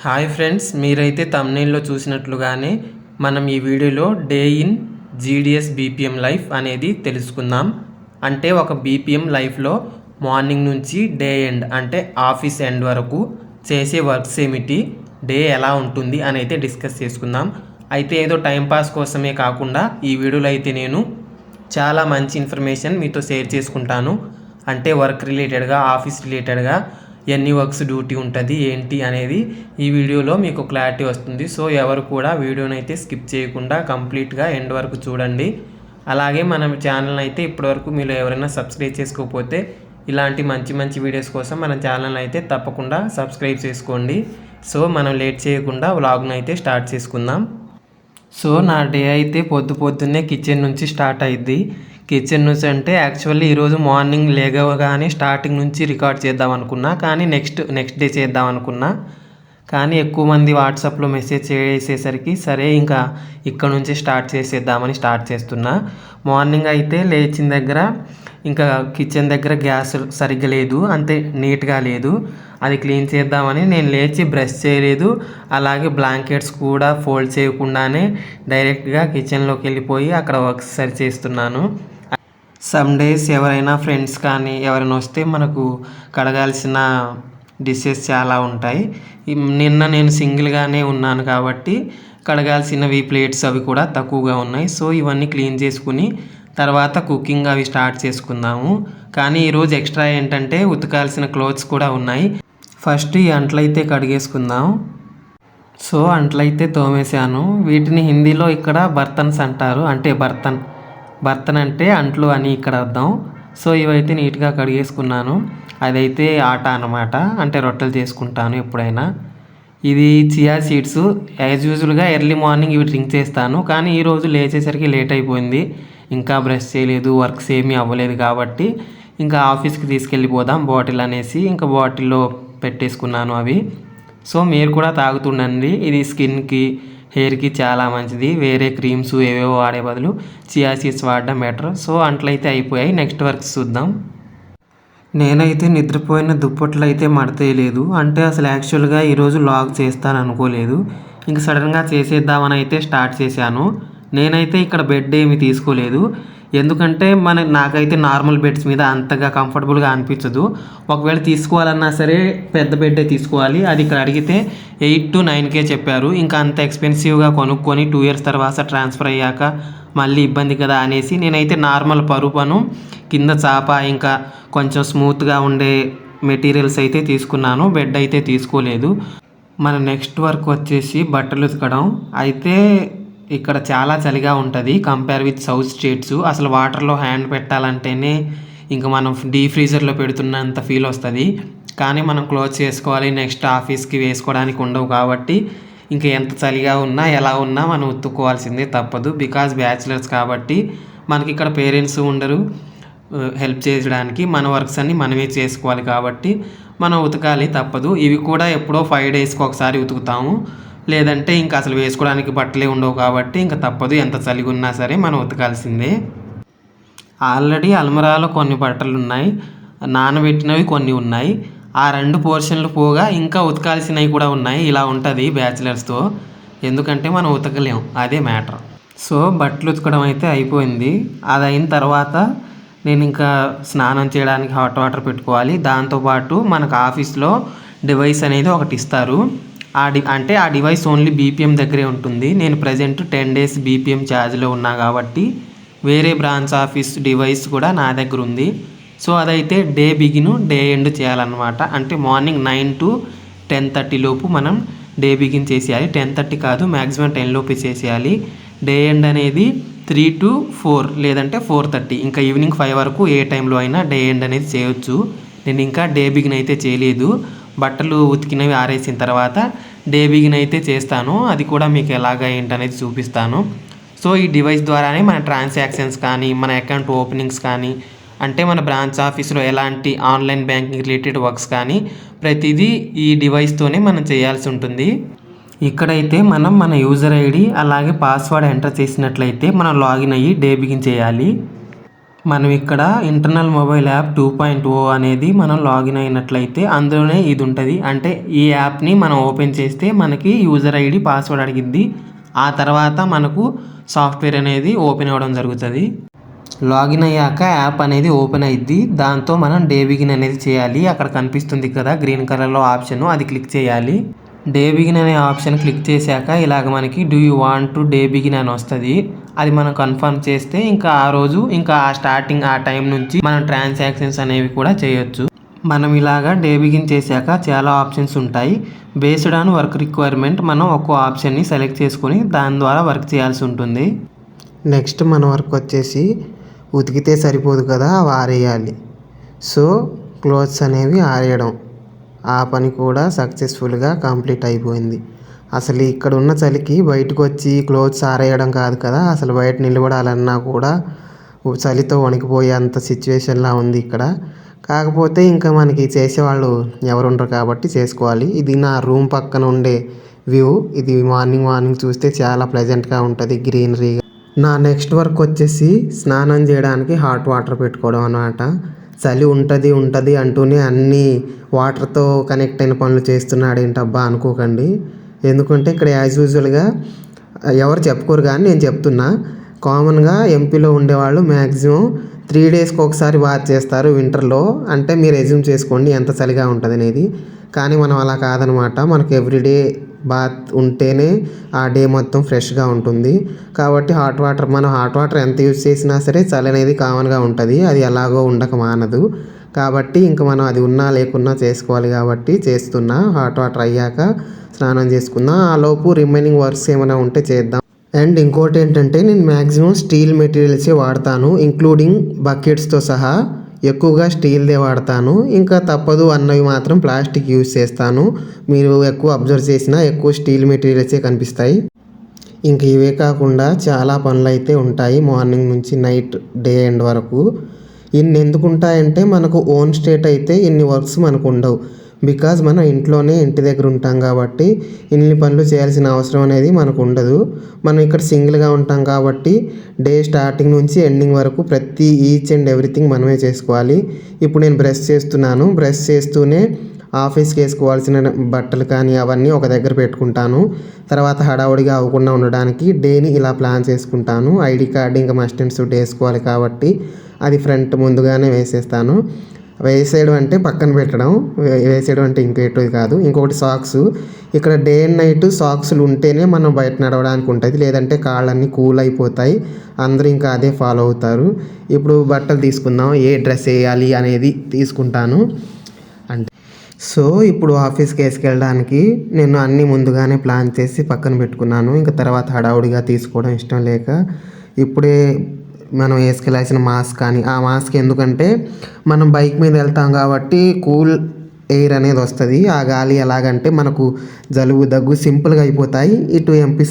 Hi friends, మీరైతే తమ్నైల్లో చూసినట్లుగానే మనం ఈ వీడియోలో day in GDS BPM life అనేది తెలుసుకుందాం. అంటే ఒక బీపీఎం లైఫ్లో మార్నింగ్ నుంచి డే ఎండ్ అంటే ఆఫీస్ ఎండ్ వరకు చేసే వర్క్స్ ఏమిటి, డే ఎలా ఉంటుంది అని అయితే డిస్కస్ చేసుకుందాం. అయితే ఏదో టైంపాస్ కోసమే కాకుండా ఈ వీడియోలో అయితే నేను చాలా మంచి ఇన్ఫర్మేషన్ మీతో షేర్ చేసుకుంటాను. అంటే వర్క్ రిలేటెడ్గా, ఆఫీస్ రిలేటెడ్గా ఎన్ని వర్క్స్ డ్యూటీ ఉంటుంది ఏంటి అనేది ఈ వీడియోలో మీకు క్లారిటీ వస్తుంది. సో ఎవరు కూడా వీడియోని అయితే స్కిప్ చేయకుండా కంప్లీట్గా ఎండ్ వరకు చూడండి. అలాగే మన ఛానల్ అయితే ఇప్పటివరకు మీరు ఎవరైనా సబ్స్క్రైబ్ చేసుకోకపోతే ఇలాంటి మంచి మంచి వీడియోస్ కోసం మన ఛానల్ అయితే తప్పకుండా సబ్స్క్రైబ్ చేసుకోండి. సో మనం లేట్ చేయకుండా వ్లాగ్ను అయితే స్టార్ట్ చేసుకుందాం. సో నా డే అయితే పొద్దున్నే కిచెన్ నుంచి స్టార్ట్ అయ్యిద్ది. కిచెన్ నుంచి అంటే యాక్చువల్లీ ఈరోజు మార్నింగ్ లేగవగానే స్టార్టింగ్ నుంచి రికార్డ్ చేద్దాం అనుకున్నా, కానీ నెక్స్ట్ డే చేద్దాం అనుకున్నా. కానీ ఎక్కువ మంది వాట్సాప్లో మెసేజ్ చేసేసరికి సరే ఇంకా ఇక్కడ నుంచి స్టార్ట్ చేసేద్దామని స్టార్ట్ చేస్తున్నా. మార్నింగ్ అయితే లేచిన దగ్గర ఇంకా కిచెన్ దగ్గర గ్యాస్ సరిగ్గా లేదు, అంతే నీట్గా లేదు. అది క్లీన్ చేద్దామని నేను లేచి బ్రష్ చేయలేదు, అలాగే బ్లాంకెట్స్ కూడా ఫోల్డ్ చేయకుండానే డైరెక్ట్గా కిచెన్లోకి వెళ్ళిపోయి అక్కడ వర్క్స్ సరి చేస్తున్నాను. సమ్ డేస్ ఎవరైనా ఫ్రెండ్స్ కానీ ఎవరైనా వస్తే మనకు కడగాల్సిన డిషెస్ చాలా ఉంటాయి. నిన్న నేను సింగిల్గానే ఉన్నాను కాబట్టి కడగాల్సినవి ప్లేట్స్ అవి కూడా తక్కువగా ఉన్నాయి. సో ఇవన్నీ క్లీన్ చేసుకుని తర్వాత కుకింగ్ అవి స్టార్ట్ చేసుకుందాము. కానీ ఈరోజు ఎక్స్ట్రా ఏంటంటే ఉతకాల్సిన క్లోత్స్ కూడా ఉన్నాయి. ఫస్ట్ ఈ అంట్లయితే కడిగేసుకుందాం. సో అంట్లయితే తోమేశాను. వీటిని హిందీలో ఇక్కడ బర్తన్స్ అంటారు, అంటే బర్తన్ అంటే అంట్లు అని ఇక్కడ అర్థం. సో ఇవైతే నీట్గా కడిగేసుకున్నాను. అదైతే ఆట అన్నమాట, అంటే రొట్టెలు చేసుకుంటాను ఎప్పుడైనా. ఇది చియా సీడ్స్. యాజ్ యూజువల్గా ఎర్లీ మార్నింగ్ ఇవి డ్రింక్ చేస్తాను, కానీ ఈరోజు లేచేసరికి లేట్ అయిపోయింది. ఇంకా బ్రష్ చేయలేదు, వర్క్స్ ఏమీ అవ్వలేదు కాబట్టి ఇంకా ఆఫీస్కి తీసుకెళ్ళిపోదాం బాటిల్ అనేసి ఇంకా బాటిల్లో పెట్టేసుకున్నాను అవి. సో మీరు కూడా తాగుతుండండి, ఇది స్కిన్కి హెయిర్కి చాలా మంచిది. వేరే క్రీమ్స్ ఏవేవో వాడే బదులు చియా సీడ్స్ వాడడం బెటర్. సో అంట్లయితే అయిపోయాయి, నెక్స్ట్ వర్క్స్ చూద్దాం. నేనైతే నిద్రపోయిన దుప్పట్లు అయితే మడతేయలేదు, అంటే అసలు యాక్చువల్గా ఈరోజు లాగ్ చేస్తాను అనుకోలేదు. ఇంక సడన్గా చేసేద్దామని అయితే స్టార్ట్ చేశాను. నేనైతే ఇక్కడ బెడ్ ఏమి తీసుకోలేదు, ఎందుకంటే నాకైతే నార్మల్ బెడ్స్ మీద అంతగా కంఫర్టబుల్గా అనిపించదు. ఒకవేళ తీసుకోవాలన్నా సరే పెద్ద బెడ్డే తీసుకోవాలి. అది ఇక్కడ అడిగితే 8 to 9K చెప్పారు. ఇంకా అంత ఎక్స్పెన్సివ్గా కొనుక్కొని 2 years తర్వాత ట్రాన్స్ఫర్ అయ్యాక మళ్ళీ ఇబ్బంది కదా అనేసి నేనైతే నార్మల్ పరుపను కింద చాప ఇంకా కొంచెం స్మూత్గా ఉండే మెటీరియల్స్ అయితే తీసుకున్నాను. బెడ్ అయితే తీసుకోలేదు. మన నెక్స్ట్ వర్క్ వచ్చేసి బట్టలు ఉతకడం. అయితే ఇక్కడ చాలా చలిగా ఉంటుంది కంపేర్ విత్ సౌత్ స్టేట్స్. అసలు వాటర్లో హ్యాండ్ పెట్టాలంటేనే ఇంకా మనం ఫ్రీజర్లో పెడుతున్నంత ఫీల్ వస్తుంది. కానీ మనం క్లోజ్ చేసుకోవాలి, నెక్స్ట్ ఆఫీస్కి వేసుకోవడానికి ఉండవు కాబట్టి ఇంకా ఎంత చలిగా ఉన్నా ఎలా ఉన్నా మనం ఉతుక్కోవాల్సిందే, తప్పదు. బికాజ్ బ్యాచిలర్స్ కాబట్టి మనకి ఇక్కడ పేరెంట్స్ ఉండరు హెల్ప్ చేయడానికి. మన వర్క్స్ అన్నీ మనమే చేసుకోవాలి కాబట్టి మనం ఉతకాలి, తప్పదు. ఇవి కూడా ఎప్పుడో 5 daysకి ఒకసారి ఉతుకుతాము, లేదంటే ఇంకా అసలు వేసుకోవడానికి బట్టలే ఉండవు కాబట్టి ఇంకా తప్పదు. ఎంత చలిగా ఉన్నా సరే మనం ఉతకాల్సిందే. ఆల్రెడీ అల్మరాలో కొన్ని బట్టలు ఉన్నాయి, నానబెట్టినవి కొన్ని ఉన్నాయి. ఆ 2 పోర్షన్లు పోగా ఇంకా ఉతకాల్సినవి కూడా ఉన్నాయి. ఇలా ఉంటుంది బ్యాచిలర్స్తో, ఎందుకంటే మనం ఉతకలేం, అదే మ్యాటర్. సో బట్టలు ఉతకడం అయితే అయిపోయింది. అది అయిన తర్వాత నేను ఇంకా స్నానం చేయడానికి హాట్ వాటర్ పెట్టుకోవాలి. దాంతోపాటు మనకు ఆఫీస్లో డివైస్ అనేది ఒకటి ఇస్తారు. అంటే ఆ డివైస్ ఓన్లీ బీపీఎం దగ్గరే ఉంటుంది. నేను ప్రజెంట్ 10 days బీపీఎం ఛార్జ్లో ఉన్నా కాబట్టి వేరే బ్రాంచ్ ఆఫీస్ డివైస్ కూడా నా దగ్గర ఉంది. సో అదైతే డే బిగిన్ డే ఎండ్ చేయాలన్నమాట. అంటే మార్నింగ్ 9 to 10:30 లోపు మనం డే బిగిన్ చేసేయాలి. 10:30 కాదు, మ్యాక్సిమం 10 లోపే చేసేయాలి. డే ఎండ్ అనేది 3 to 4 లేదంటే 4:30, ఇంకా ఈవినింగ్ 5 వరకు ఏ టైంలో అయినా డే ఎండ్ అనేది చేయొచ్చు. నేను ఇంకా డే బిగిన్ అయితే చేయలేదు. బట్టలు ఉతికినవి ఆరేసిన తర్వాత డే బిగిన్ అయితే చేస్తాను. అది కూడా మీకు ఎలాగా ఏంటనేది చూపిస్తాను. సో ఈ డివైస్ ద్వారానే మన ట్రాన్సాక్షన్స్ కానీ, మన అకౌంట్ ఓపెనింగ్స్ కానీ, అంటే మన బ్రాంచ్ ఆఫీస్లో ఎలాంటి ఆన్లైన్ బ్యాంకింగ్ రిలేటెడ్ వర్క్స్ కానీ ప్రతిదీ ఈ డివైస్తోనే మనం చేయాల్సి ఉంటుంది. ఇక్కడైతే మనం మన యూజర్ ఐడి అలాగే పాస్వర్డ్ ఎంటర్ చేసినట్లయితే మనం లాగిన్ అయ్యి డే బిగిన్ చేయాలి. మనం ఇక్కడ ఇంటర్నల్ మొబైల్ యాప్ 2.0 అనేది మనం లాగిన్ అయినట్లయితే అందులోనే ఇది ఉంటుంది. అంటే ఈ యాప్ని మనం ఓపెన్ చేస్తే మనకి యూజర్ ఐడి పాస్వర్డ్ అడిగిద్ది. ఆ తర్వాత మనకు సాఫ్ట్వేర్ అనేది ఓపెన్ అవ్వడం జరుగుతుంది. లాగిన్ అయ్యాక యాప్ అనేది ఓపెన్ అయ్యిద్ది. దాంతో మనం డే బిగిన్ అనేది చేయాలి. అక్కడ కనిపిస్తుంది కదా గ్రీన్ కలర్లో ఆప్షన్, అది క్లిక్ చేయాలి. డే బిగిన్ అనే ఆప్షన్ క్లిక్ చేశాక ఇలాగ మనకి do you want to day begin అని వస్తుంది. అది మనం కన్ఫర్మ్ చేస్తే ఇంకా ఆ రోజు ఇంకా ఆ స్టార్టింగ్ ఆ టైం నుంచి మనం ట్రాన్సాక్షన్స్ అనేవి కూడా చేయొచ్చు. మనం ఇలాగా డే బిగిన్ చేశాక చాలా ఆప్షన్స్ ఉంటాయి. బేస్డ్ ఆన్ వర్క్ రిక్వైర్మెంట్ మనం ఒక్కో ఆప్షన్ని సెలెక్ట్ చేసుకొని దాని ద్వారా వర్క్ చేయాల్సి ఉంటుంది. నెక్స్ట్ మన వర్క్ వచ్చేసి ఉతికితే సరిపోదు కదా, ఆరేయాలి. సో క్లోత్స్ అనేవి ఆరేయడం, ఆ పని కూడా సక్సెస్ఫుల్గా కంప్లీట్ అయిపోయింది. అసలు ఇక్కడ ఉన్న చలికి బయటకు వచ్చి క్లోత్స్ ఆరేయడం కాదు కదా, అసలు బయట నిలబడాలన్నా కూడా చలితో వణికిపోయేంత సిచ్యువేషన్లా ఉంది ఇక్కడ. కాకపోతే ఇంకా మనకి చేసేవాళ్ళు ఎవరు ఉండరు కాబట్టి చేసుకోవాలి. ఇది నా రూమ్ పక్కన ఉండే వ్యూ. ఇది మార్నింగ్ చూస్తే చాలా ప్లెజెంట్గా ఉంటుంది, గ్రీనరీగా. నా నెక్స్ట్ వర్క్ వచ్చేసి స్నానం చేయడానికి హాట్ వాటర్ పెట్టుకోవడం అన్నమాట. చలి ఉంటుంది అంటూనే అన్నీ వాటర్తో కనెక్ట్ అయిన పనులు చేస్తున్నాడు ఏంటబ్బా అనుకోకండి. ఎందుకంటే ఇక్కడ యాజ్ యూజువల్గా ఎవరు చెప్పుకోరు కానీ నేను చెప్తున్నా. కామన్గా ఎంపీలో ఉండేవాళ్ళు మ్యాక్సిమం 3 డేస్కి ఒకసారి బాత్ చేస్తారు వింటర్లో. అంటే మీరు ఎజ్యూమ్ చేసుకోండి ఎంత చలిగా ఉంటుంది అనేది. కానీ మనం అలా కాదనమాట. మనకు ఎవ్రీడే బాత్ ఉంటేనే ఆ డే మొత్తం ఫ్రెష్గా ఉంటుంది. కాబట్టి మనం హాట్ వాటర్ ఎంత యూజ్ చేసినా సరే చలి అనేది కామన్గా ఉంటుంది. అది ఎలాగో ఉండక మానదు. కాబట్టి ఇంకా మనం అది ఉన్నా లేకున్నా చేసుకోవాలి కాబట్టి చేస్తున్నా. హాట్ వాటర్ అయ్యాక స్నానం చేసుకుందాం. ఆ లోపు రిమైనింగ్ వర్క్స్ ఏమైనా ఉంటే చేద్దాం. అండ్ ఇంకోటి ఏంటంటే నేను మ్యాక్సిమం స్టీల్ మెటీరియల్సే వాడతాను, ఇంక్లూడింగ్ బకెట్స్తో సహా. ఎక్కువగా స్టీల్దే వాడతాను. ఇంకా తప్పదు అన్నవి మాత్రం ప్లాస్టిక్ యూజ్ చేస్తాను. మీరు ఎక్కువ అబ్జర్వ్ చేసినా ఎక్కువ స్టీల్ మెటీరియల్సే కనిపిస్తాయి. ఇంక ఇవే కాకుండా చాలా పనులు అయితే ఉంటాయి మార్నింగ్ నుంచి నైట్ డే ఎండ్ వరకు. ఇన్ని ఎందుకు ఉంటాయంటే మనకు ఓన్ స్టేట్ అయితే ఇన్ని వర్క్స్ మనకు ఉండవు. బికాజ్ మనం ఇంటి దగ్గర ఉంటాం కాబట్టి ఇన్ని పనులు చేయాల్సిన అవసరం అనేది మనకు ఉండదు. మనం ఇక్కడ సింగిల్గా ఉంటాం కాబట్టి డే స్టార్టింగ్ నుంచి ఎండింగ్ వరకు ప్రతి ఈచ్ అండ్ ఎవ్రీథింగ్ మనమే చేసుకోవాలి. ఇప్పుడు నేను బ్రష్ చేస్తున్నాను. బ్రష్ చేస్తూనే ఆఫీస్కి వేసుకోవాల్సిన బట్టలు కానీ అవన్నీ ఒక దగ్గర పెట్టుకుంటాను. తర్వాత హడావుడిగా అవ్వకుండా ఉండడానికి డేని ఇలా ప్లాన్ చేసుకుంటాను. ఐడి కార్డు ఇంకా మస్ట్ అండ్ షుడ్ వేసుకోవాలి కాబట్టి అది ఫ్రంట్ ముందుగానే వేసేస్తాను. వేసేయడం అంటే పక్కన పెట్టడం, వేసేయడం అంటే ఇంకేటది కాదు. ఇంకొకటి సాక్స్. ఇక్కడ డే అండ్ నైట్ సాక్స్లు ఉంటేనే మనం బయట నడవడానికి ఉంటుంది, లేదంటే కాళ్ళన్నీ కూల్ అయిపోతాయి. అందరూ ఇంకా అదే ఫాలో అవుతారు. ఇప్పుడు బట్టలు తీసుకుందాం, ఏ డ్రెస్ వేయాలి అనేది తీసుకుంటాను. అంటే సో ఇప్పుడు ఆఫీస్కి వేసుకెళ్ళడానికి నేను అన్నీ ముందుగానే ప్లాన్ చేసి పక్కన పెట్టుకున్నాను. ఇంకా తర్వాత హడావుడిగా తీసుకోవడం ఇష్టం లేక ఇప్పుడే మనం వేసుకెళ్ళాల్సిన మాస్క్ కానీ ఆ మాస్క్ ఎందుకంటే మనం బైక్ మీద వెళ్తాం కాబట్టి కూల్ ఎయిర్ అనేది వస్తుంది. ఆ గాలి ఎలాగంటే మనకు జలుబు దగ్గు సింపుల్గా అయిపోతాయి. ఇటు ఎంపీ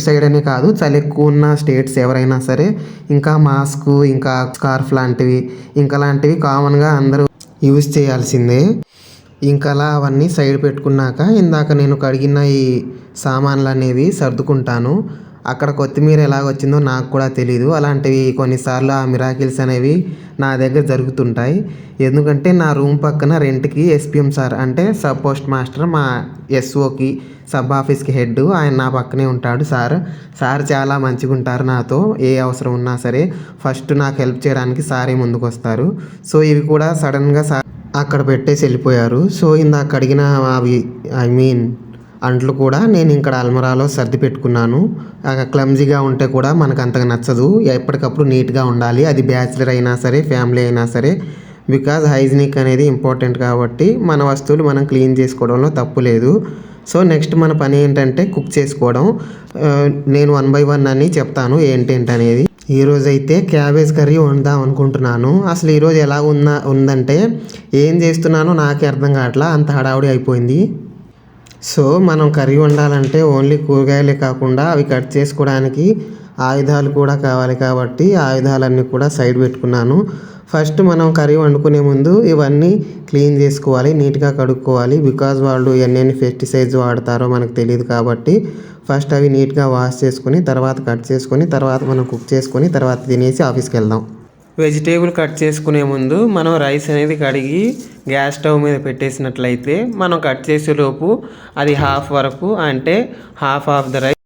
సైడ్ అనే కాదు, చలి ఎక్కువ ఉన్న స్టేట్స్ ఎవరైనా సరే ఇంకా మాస్క్ ఇంకా స్కార్ఫ్ లాంటివి ఇంకా లాంటివి కామన్గా అందరూ యూజ్ చేయాల్సిందే. ఇంకా అలా అవన్నీ సైడ్ పెట్టుకున్నాక ఇందాక నేను కడిగిన ఈ సామాన్లు అనేవి సర్దుకుంటాను. అక్కడ కొత్తిమీర ఎలాగొచ్చిందో నాకు కూడా తెలీదు. అలాంటివి కొన్నిసార్లు ఆ మిరాకిల్స్ అనేవి నా దగ్గర జరుగుతుంటాయి. ఎందుకంటే నా రూమ్ పక్కన రెంట్కి ఎస్పీఎం సార్ అంటే సబ్ పోస్ట్ మాస్టర్, మా ఎస్ఓకి సబ్ ఆఫీస్కి హెడ్, ఆయన నా పక్కనే ఉంటాడు. సార్ చాలా మంచిగా ఉంటారు నాతో. ఏ అవసరం ఉన్నా సరే ఫస్ట్ నాకు హెల్ప్ చేయడానికి సారే ముందుకు వస్తారు. సో ఇవి కూడా సడన్గా సార్ అక్కడ పెట్టేసి వెళ్ళిపోయారు. సో ఇందాక అడిగిన అవి అంట్లు కూడా నేను ఇక్కడ అల్మరాలో సర్ది పెట్టుకున్నాను. క్లమ్జీగా ఉంటే కూడా మనకు అంతగా నచ్చదు. ఎప్పటికప్పుడు నీట్గా ఉండాలి, అది బ్యాచిలర్ అయినా సరే ఫ్యామిలీ అయినా సరే. బికాజ్ హైజీనిక్ అనేది ఇంపార్టెంట్ కాబట్టి మన వస్తువులు మనం క్లీన్ చేసుకోవడంలో తప్పు లేదు. సో నెక్స్ట్ మన పని ఏంటంటే కుక్ చేసుకోవడం. నేను 1 by 1 అని చెప్తాను ఏంటేంటి అనేది. ఈరోజైతే క్యాబేజ్ కర్రీ వండుదాం అనుకుంటున్నాను. అసలు ఈరోజు ఎలా ఉందంటే ఏం చేస్తున్నానో నాకే అర్థం కావట్లా, అంత హడావుడి అయిపోయింది. సో మనం కర్రీ వండాలంటే ఓన్లీ కూరగాయలే కాకుండా అవి కట్ చేసుకోవడానికి ఆయుధాలు కూడా కావాలి కాబట్టి ఆయుధాలన్నీ కూడా సైడ్ పెట్టుకున్నాను. ఫస్ట్ మనం కర్రీ వండుకునే ముందు ఇవన్నీ క్లీన్ చేసుకోవాలి, నీట్గా కడుక్కోవాలి. బికాజ్ వాళ్ళు ఎన్ని పెస్టిసైడ్స్ వాడతారో మనకు తెలియదు కాబట్టి ఫస్ట్ అవి నీట్గా వాష్ చేసుకొని తర్వాత కట్ చేసుకొని తర్వాత మనం కుక్ చేసుకొని తర్వాత తినేసి ఆఫీస్కి వెళ్దాం. వెజిటేబుల్ కట్ చేసుకునే ముందు మనం రైస్ అనేది కడిగి గ్యాస్ స్టవ్ మీద పెట్టేసినట్లయితే మనం కట్ చేసేలోపు అది హాఫ్ వరకు అంటే హాఫ్ ఆఫ్ ద రైస్